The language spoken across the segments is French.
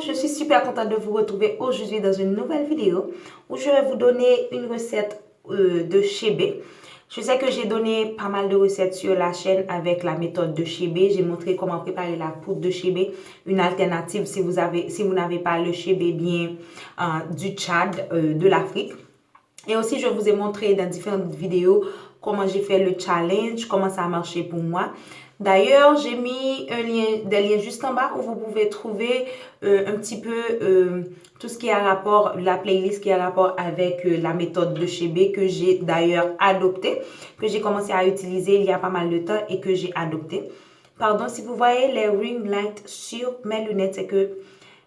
je suis super contente de vous retrouver aujourd'hui dans une nouvelle vidéo où je vais vous donner une recette de chébé. Je sais que j'ai donné pas mal de recettes sur la chaîne avec la méthode de chébé. J'ai montré comment préparer la poudre de chébé, une alternative si vous n'avez pas le chébé bien du Tchad, de l'Afrique. Et aussi, je vous ai montré dans différentes vidéos comment j'ai fait le challenge, comment ça a marché pour moi. D'ailleurs, j'ai mis des liens juste en bas où vous pouvez trouver un petit peu tout ce qui a rapport, la playlist qui a rapport avec la méthode de chébé que j'ai d'ailleurs adoptée, que j'ai commencé à utiliser il y a pas mal de temps et que j'ai adopté. Pardon, si vous voyez les ring lights sur mes lunettes, c'est que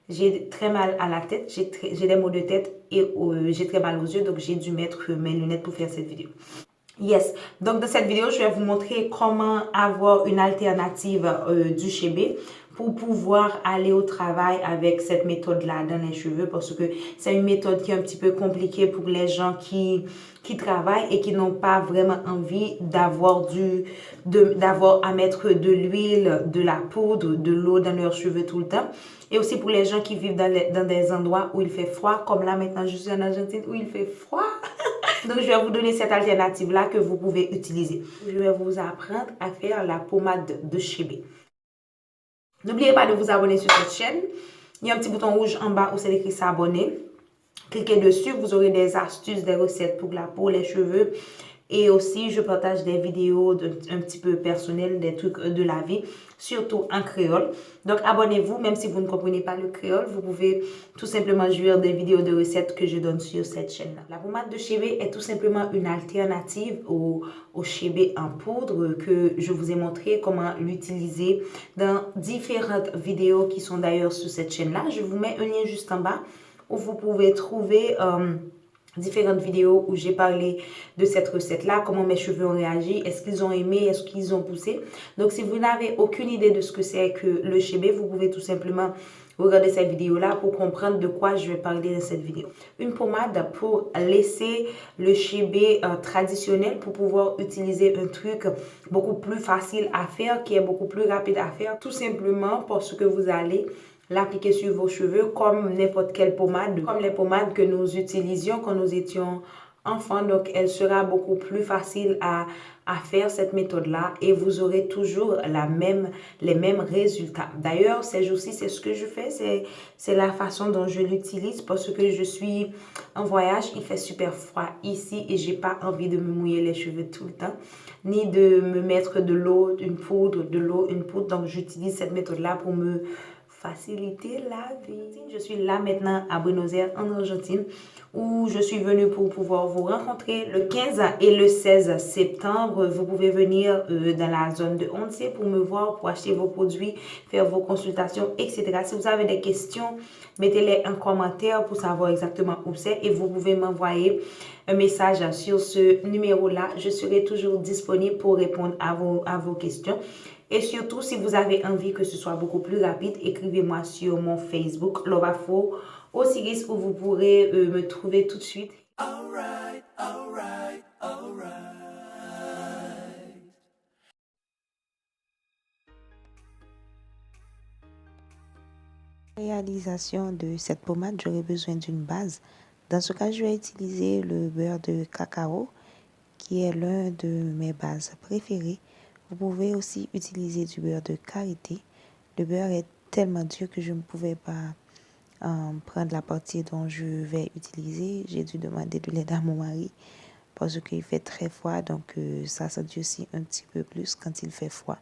j'ai très mal à la tête, j'ai des maux de tête et j'ai très mal aux yeux, donc j'ai dû mettre mes lunettes pour faire cette vidéo. Yes, donc dans cette vidéo, je vais vous montrer comment avoir une alternative du chébé pour pouvoir aller au travail avec cette méthode-là dans les cheveux parce que c'est une méthode qui est un petit peu compliquée pour les gens qui travaillent et qui n'ont pas vraiment envie d'avoir à mettre de l'huile, de la poudre, de l'eau dans leurs cheveux tout le temps. Et aussi pour les gens qui vivent dans des endroits où il fait froid, comme là maintenant je suis en Argentine où il fait froid. Donc, je vais vous donner cette alternative-là que vous pouvez utiliser. Je vais vous apprendre à faire la pommade de chébé. N'oubliez pas de vous abonner sur cette chaîne. Il y a un petit bouton rouge en bas où c'est écrit s'abonner. Cliquez dessus, vous aurez des astuces, des recettes pour la peau, les cheveux. Et aussi, je partage des vidéos un petit peu personnelles, des trucs de la vie, surtout en créole. Donc, abonnez-vous, même si vous ne comprenez pas le créole, vous pouvez tout simplement jouir des vidéos de recettes que je donne sur cette chaîne-là. La pommade de chébé est tout simplement une alternative au chébé en poudre que je vous ai montré comment l'utiliser dans différentes vidéos qui sont d'ailleurs sur cette chaîne-là. Je vous mets un lien juste en bas où vous pouvez trouver différentes vidéos où j'ai parlé de cette recette-là, comment mes cheveux ont réagi, est-ce qu'ils ont aimé, est-ce qu'ils ont poussé. Donc, si vous n'avez aucune idée de ce que c'est que le chébé, vous pouvez tout simplement regarder cette vidéo-là pour comprendre de quoi je vais parler dans cette vidéo. Une pommade pour laisser le chébé traditionnel pour pouvoir utiliser un truc beaucoup plus facile à faire, qui est beaucoup plus rapide à faire, tout simplement parce que vous allez l'appliquer sur vos cheveux comme n'importe quelle pommade, comme les pommades que nous utilisions quand nous étions enfants. Donc, elle sera beaucoup plus facile à faire cette méthode-là et vous aurez toujours les mêmes résultats. D'ailleurs, ces jours-ci, c'est ce que je fais, c'est la façon dont je l'utilise parce que je suis en voyage, il fait super froid ici et j'ai pas envie de me mouiller les cheveux tout le temps, ni de me mettre de l'eau, une poudre, de l'eau, une poudre. Donc, j'utilise cette méthode-là pour me faciliter la vie. Je suis là maintenant à Buenos Aires en Argentine où je suis venue pour pouvoir vous rencontrer le 15 et le 16 septembre. Vous pouvez venir dans la zone de Once pour me voir, pour acheter vos produits, faire vos consultations, etc. Si vous avez des questions, mettez-les en commentaire pour savoir exactement où c'est et vous pouvez m'envoyer un message sur ce numéro-là. Je serai toujours disponible pour répondre à vos questions. Et surtout, si vous avez envie que ce soit beaucoup plus rapide, écrivez-moi sur mon Facebook, Lovafo Osiris, où vous pourrez me trouver tout de suite. Alright. Réalisation de cette pommade, j'aurai besoin d'une base. Dans ce cas, je vais utiliser le beurre de cacao, qui est l'un de mes bases préférées. Vous pouvez aussi utiliser du beurre de karité. Le beurre est tellement dur que je ne pouvais pas prendre la partie dont je vais utiliser. J'ai dû demander de l'aide à mon mari parce qu'il fait très froid, donc ça s'endurcit un petit peu plus quand il fait froid.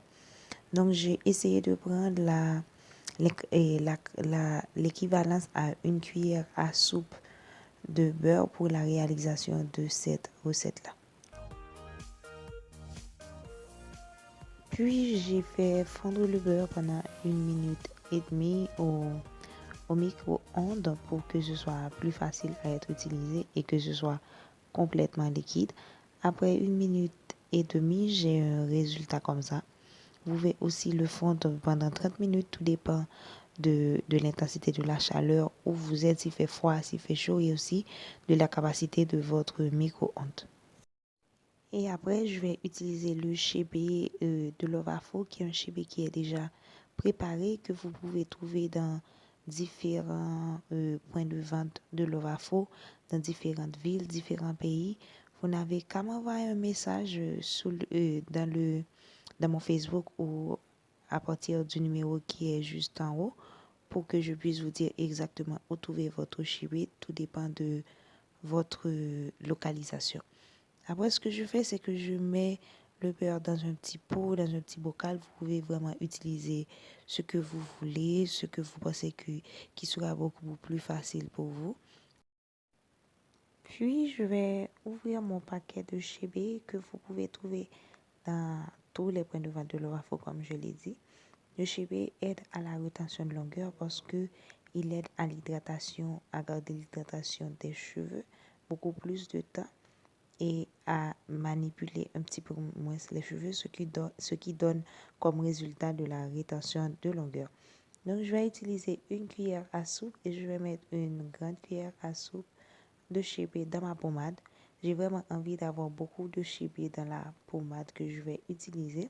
Donc j'ai essayé de prendre l'équivalence à une cuillère à soupe de beurre pour la réalisation de cette recette-là. Puis j'ai fait fondre le beurre pendant 1 minute et demie au micro-ondes pour que ce soit plus facile à être utilisé et que ce soit complètement liquide. Après 1 minute et demie, j'ai un résultat comme ça. Vous pouvez aussi le fondre pendant 30 minutes, tout dépend de l'intensité de la chaleur où vous êtes, s'il fait froid, s'il fait chaud et aussi de la capacité de votre micro-ondes. Et après, je vais utiliser le chébé de Lovafo, qui est un chébé qui est déjà préparé, que vous pouvez trouver dans différents points de vente de Lovafo dans différentes villes, différents pays. Vous n'avez qu'à m'envoyer un message dans mon Facebook ou à partir du numéro qui est juste en haut pour que je puisse vous dire exactement où trouver votre chibé. Tout dépend de votre localisation. Après, ce que je fais, c'est que je mets le beurre dans un petit pot, dans un petit bocal. Vous pouvez vraiment utiliser ce que vous voulez, ce que vous pensez qui sera beaucoup plus facile pour vous. Puis, je vais ouvrir mon paquet de chibé que vous pouvez trouver dans tous les points de vente de Lovafo, comme je l'ai dit. Le chibé aide à la rétention de longueur parce que il aide à l'hydratation, à garder l'hydratation des cheveux beaucoup plus de temps et à manipuler un petit peu moins les cheveux, ce qui donne comme résultat de la rétention de longueur. Donc, je vais utiliser une cuillère à soupe et je vais mettre une grande cuillère à soupe de chibé dans ma pommade. J'ai vraiment envie d'avoir beaucoup de chibé dans la pommade que je vais utiliser.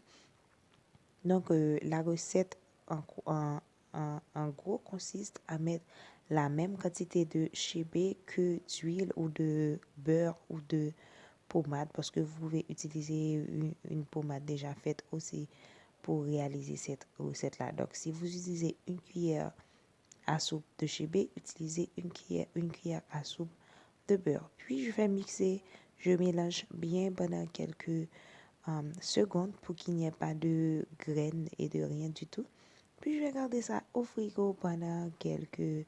Donc, la recette en gros consiste à mettre la même quantité de chibé que d'huile ou de beurre ou de pommade parce que vous pouvez utiliser une pommade déjà faite aussi pour réaliser cette recette-là. Donc, si vous utilisez une cuillère à soupe de chibé, utilisez une cuillère à soupe de beurre. Puis, je vais mixer, je mélange bien pendant quelques secondes pour qu'il n'y ait pas de graines et de rien du tout. Puis, je vais garder ça au frigo pendant quelques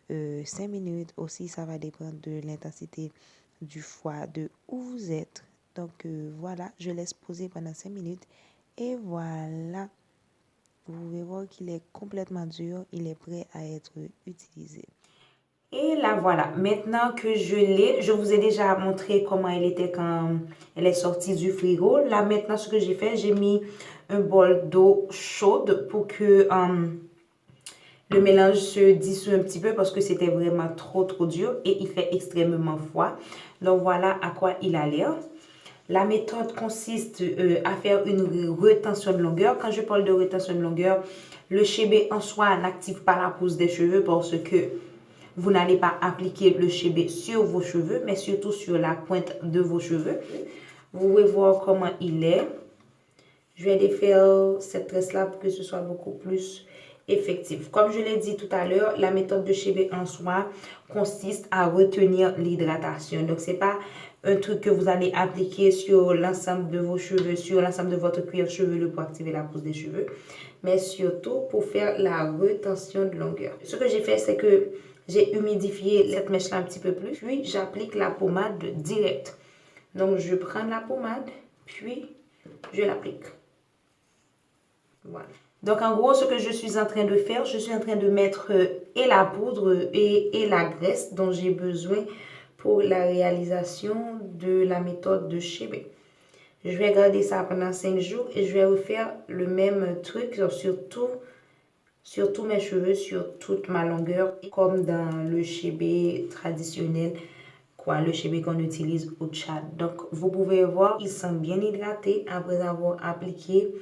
5 minutes. Aussi, ça va dépendre de l'intensité du foie, de où vous êtes. Donc, voilà, je laisse poser pendant 5 minutes. Et voilà, vous pouvez voir qu'il est complètement dur. Il est prêt à être utilisé. Et là, voilà. Maintenant que je l'ai, je vous ai déjà montré comment elle était quand elle est sortie du frigo. Là, maintenant, ce que j'ai fait, j'ai mis un bol d'eau chaude pour que le mélange se dissout un petit peu parce que c'était vraiment trop dur et il fait extrêmement froid. Donc, voilà à quoi il a l'air. La méthode consiste à faire une rétention de longueur. Quand je parle de rétention de longueur, le chébé en soi n'active pas la pousse des cheveux parce que vous n'allez pas appliquer le chébé sur vos cheveux, mais surtout sur la pointe de vos cheveux. Vous pouvez voir comment il est. Je vais défaire cette tresse-là pour que ce soit beaucoup plus effectif. Comme je l'ai dit tout à l'heure, la méthode de chébé en soi consiste à retenir l'hydratation. Donc, ce n'est pas un truc que vous allez appliquer sur l'ensemble de vos cheveux, sur l'ensemble de votre cuir chevelu pour activer la pousse des cheveux, mais surtout pour faire la rétention de longueur. Ce que j'ai fait, c'est que j'ai humidifié cette mèche-là un petit peu plus, puis j'applique la pommade direct. Donc, je prends la pommade, puis je l'applique. Voilà. Donc, en gros, ce que je suis en train de faire, je suis en train de mettre et la poudre et la graisse dont j'ai besoin pour la réalisation de la méthode de chébé. Je vais garder ça pendant 5 jours et je vais refaire le même truc sur tous mes cheveux, sur toute ma longueur, comme dans le chébé traditionnel, le chébé qu'on utilise au Tchad. Donc, vous pouvez voir, ils sont bien hydratés après avoir appliqué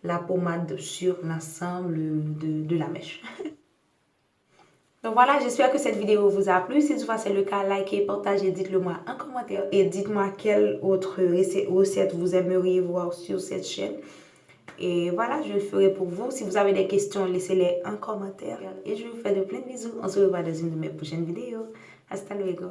la pommade sur l'ensemble de la mèche. Donc voilà, j'espère que cette vidéo vous a plu. Si toutefois c'est le cas, likez, partagez, dites-le moi en commentaire. Et dites-moi quelle autre recette vous aimeriez voir sur cette chaîne. Et voilà, je le ferai pour vous. Si vous avez des questions, laissez-les en commentaire. Et je vous fais de plein de bisous. On se revoit dans une de mes prochaines vidéos. Hasta luego.